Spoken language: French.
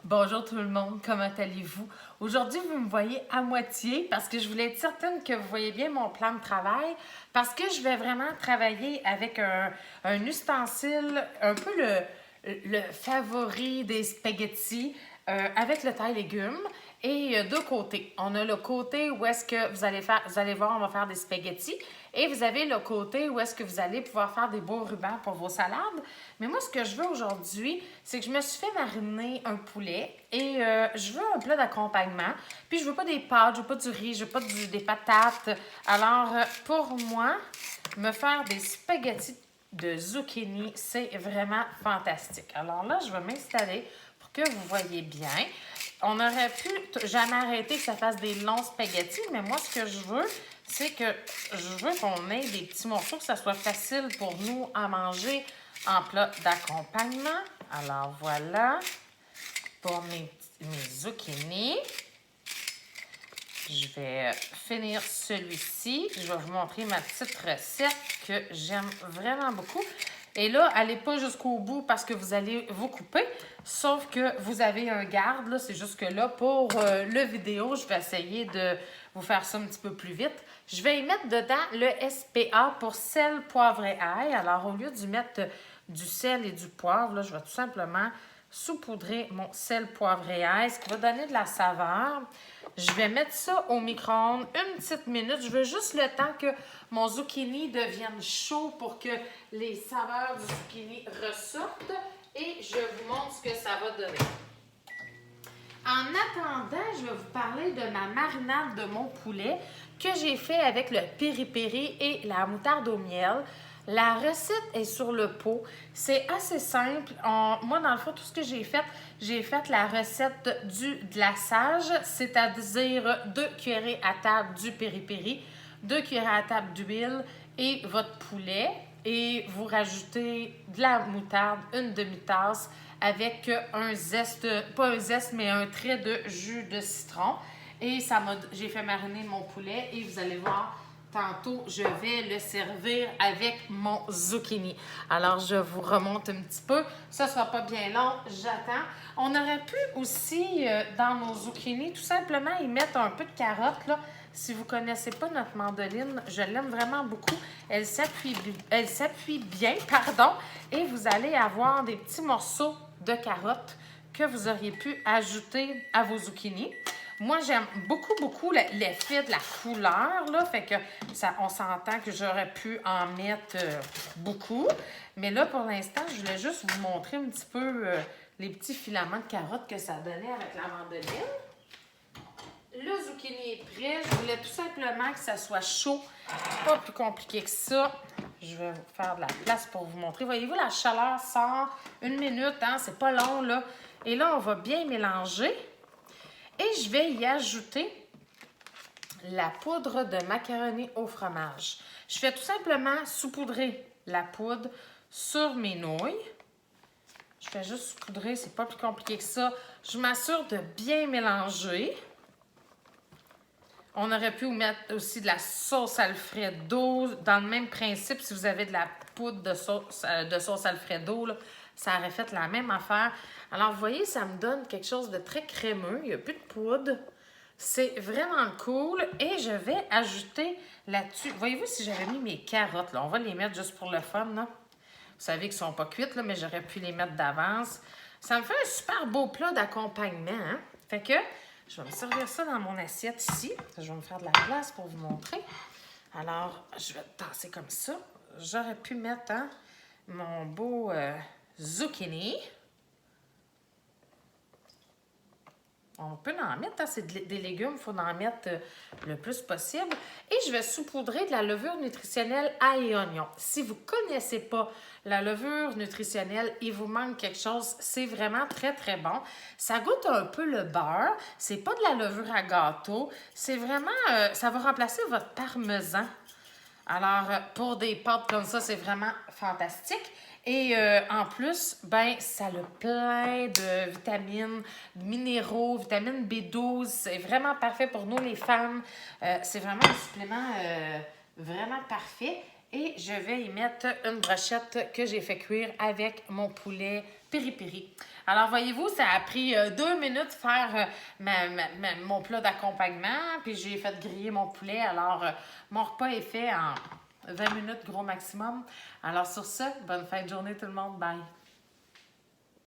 Bonjour tout le monde, comment allez-vous? Aujourd'hui, vous me voyez à moitié parce que je voulais être certaine que vous voyez bien mon plan de travail parce que je vais vraiment travailler avec un ustensile, un peu le favori des spaghettis avec le taille légumes. Et deux côtés. On a le côté où est-ce que vous allez voir, on va faire des spaghettis. Et vous avez le côté où est-ce que vous allez pouvoir faire des beaux rubans pour vos salades. Mais moi, ce que je veux aujourd'hui, c'est que je me suis fait mariner un poulet et je veux un plat d'accompagnement. Puis je veux pas des pâtes, je veux pas du riz, je veux pas des patates. Alors, pour moi, me faire des spaghettis de zucchini, c'est vraiment fantastique. Alors là, je vais m'installer pour que vous voyez bien. On aurait pu jamais arrêter que ça fasse des longs spaghettis, mais moi, ce que je veux, c'est que je veux qu'on ait des petits morceaux, que ça soit facile pour nous à manger en plat d'accompagnement. Alors, voilà pour mes zucchini. Je vais finir celui-ci. Je vais vous montrer ma petite recette que j'aime vraiment beaucoup. Et là, allez pas jusqu'au bout parce que vous allez vous couper. Sauf que vous avez un garde. Là, c'est juste que là, pour le vidéo, je vais essayer de vous faire ça un petit peu plus vite. Je vais y mettre dedans le SPA pour sel, poivre et ail. Alors, au lieu d'y mettre du sel et du poivre, là, je vais tout simplement saupoudrer mon sel, poivre et ail, ce qui va donner de la saveur. Je vais mettre ça au micro-ondes une petite minute. Je veux juste le temps que mon zucchini devienne chaud pour que les saveurs du zucchini ressortent. Et je vous montre ce que ça va donner. En attendant, je vais vous parler de ma marinade de mon poulet que j'ai fait avec le piri-piri et la moutarde au miel. La recette est sur le pot. C'est assez simple. Moi, dans le fond, tout ce que j'ai fait la recette du glaçage, c'est-à-dire 2 cuillerées à table du piri-piri, 2 cuillerées à table d'huile et votre poulet. Et vous rajoutez de la moutarde, une demi-tasse, avec un zeste, pas un zeste, mais un trait de jus de citron. Et j'ai fait mariner mon poulet et vous allez voir, tantôt, je vais le servir avec mon zucchini. Alors, je vous remonte un petit peu. Ça ne sera pas bien long, j'attends. On aurait pu aussi, dans nos zucchini, tout simplement y mettre un peu de carotte, là. Si vous ne connaissez pas notre mandoline, je l'aime vraiment beaucoup. Elle s'appuie bien, pardon, et vous allez avoir des petits morceaux de carottes que vous auriez pu ajouter à vos zucchini. Moi, j'aime beaucoup l'effet de la couleur, là, fait que on s'entend que j'aurais pu en mettre beaucoup. Mais là, pour l'instant, je voulais juste vous montrer un petit peu les petits filaments de carottes que ça donnait avec la mandoline. Le zucchini est prêt. Je voulais tout simplement que ça soit chaud. Pas plus compliqué que ça. Je vais faire de la place pour vous montrer. Voyez-vous, la chaleur sort 1 minute, hein? C'est pas long, là. Et là, on va bien mélanger. Et je vais y ajouter la poudre de macaroni au fromage. Je fais tout simplement saupoudrer la poudre sur mes nouilles. Je fais juste saupoudrer, c'est pas plus compliqué que ça. Je m'assure de bien mélanger. On aurait pu mettre aussi de la sauce Alfredo. Dans le même principe, si vous avez de la poudre de sauce Alfredo, là, ça aurait fait la même affaire. Alors, vous voyez, ça me donne quelque chose de très crémeux. Il n'y a plus de poudre. C'est vraiment cool. Et je vais ajouter là-dessus... Voyez-vous, si j'avais mis mes carottes, là, on va les mettre juste pour le fun, là. Vous savez qu'elles ne sont pas cuites, là, mais j'aurais pu les mettre d'avance. Ça me fait un super beau plat d'accompagnement, hein? Fait que... je vais me servir ça dans mon assiette ici. Je vais me faire de la place pour vous montrer. Alors, je vais tasser comme ça. J'aurais pu mettre mon beau zucchini. On peut en mettre, hein, c'est des légumes, il faut en mettre le plus possible. Et je vais saupoudrer de la levure nutritionnelle ail et oignon. Si vous ne connaissez pas la levure nutritionnelle, il vous manque quelque chose, c'est vraiment très bon. Ça goûte un peu le beurre, c'est pas de la levure à gâteau, c'est vraiment, ça va remplacer votre parmesan. Alors, pour des pâtes comme ça, c'est vraiment fantastique. Et en plus, ben, ça a plein de vitamines, de minéraux, vitamine B12. C'est vraiment parfait pour nous, les femmes. C'est vraiment un supplément vraiment parfait. Et Et je vais y mettre une brochette que j'ai fait cuire avec mon poulet piri-piri. Alors, voyez-vous, ça a pris 2 minutes faire mon plat d'accompagnement. Puis j'ai fait griller mon poulet. Alors, mon repas est fait en 20 minutes gros maximum. Alors, sur ce, bonne fin de journée tout le monde. Bye!